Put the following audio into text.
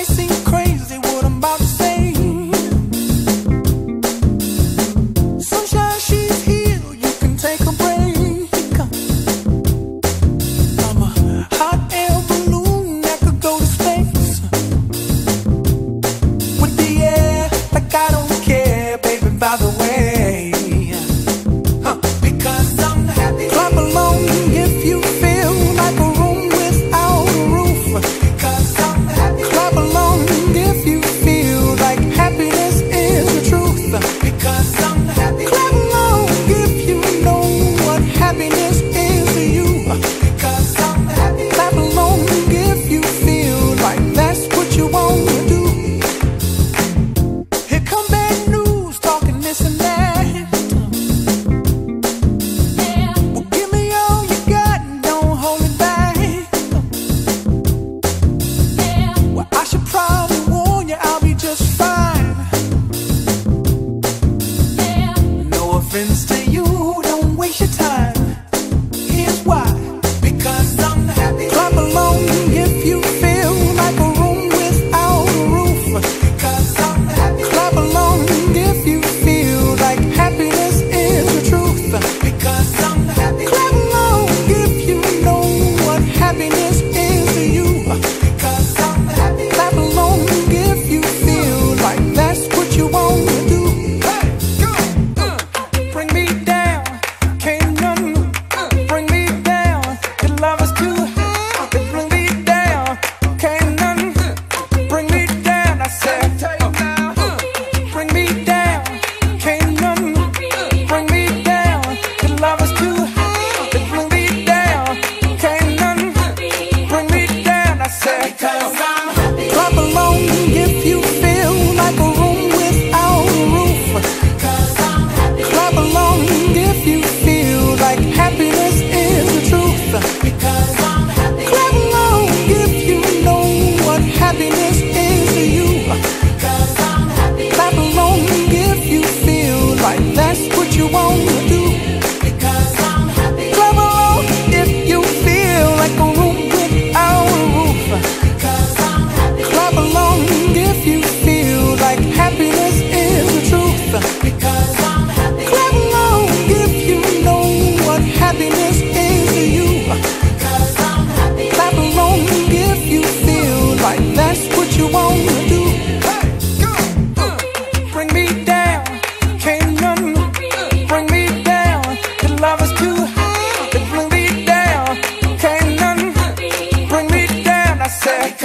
might seem crazy what I'm about to say. Sunshine, she's here, you can take a break. I'm a hot air balloon that could go to space with the air, like I don't care, baby, by the way. Because I'm happy. Clap along if you feel like a room without a roof. Because I'm happy. Clap along if you feel like happiness is the truth. Because I'm happy. Clap along if you know what happiness is to you. Because I'm happy. Clap along if you feel like that's what you want to do. Here come bad news, talking this and that. Well, give me all you got and don't hold it back. Well, I should probably warn you, I'll be just fine. No offense to you, don't waste your time. Here's why. Because I'm happy. Clap along if you feel like a room without a roof. Because I'm happy. Clap along if you feel like happiness is the truth. Because I'm happy. Clap along if you know what happiness is to you. Because I'm happy. Clap along if you feel like that's what you want to do. Hey, go! Bring me down, can't none bring me down. Your love is too high. Bring me down, can't none bring me down. I said, bring me down, can't none bring me down. Your love is too high. Bring me down, can't none bring me down. I said, clap along if you feel like a room without a roof. Clap along if you feel like happiness is the truth. Clap along if you know what happiness is to you. Clap along if you feel like that's what you want to do. Clap along if you feel like a room without a roof. Clap along if you feel like happiness is the truth. Clap along if you know what happiness is to you. Clap along if you feel like that's what you want to do. Bring me down, can't none bring me down. Your love is too high. Bring me down, can't none bring me down. I said,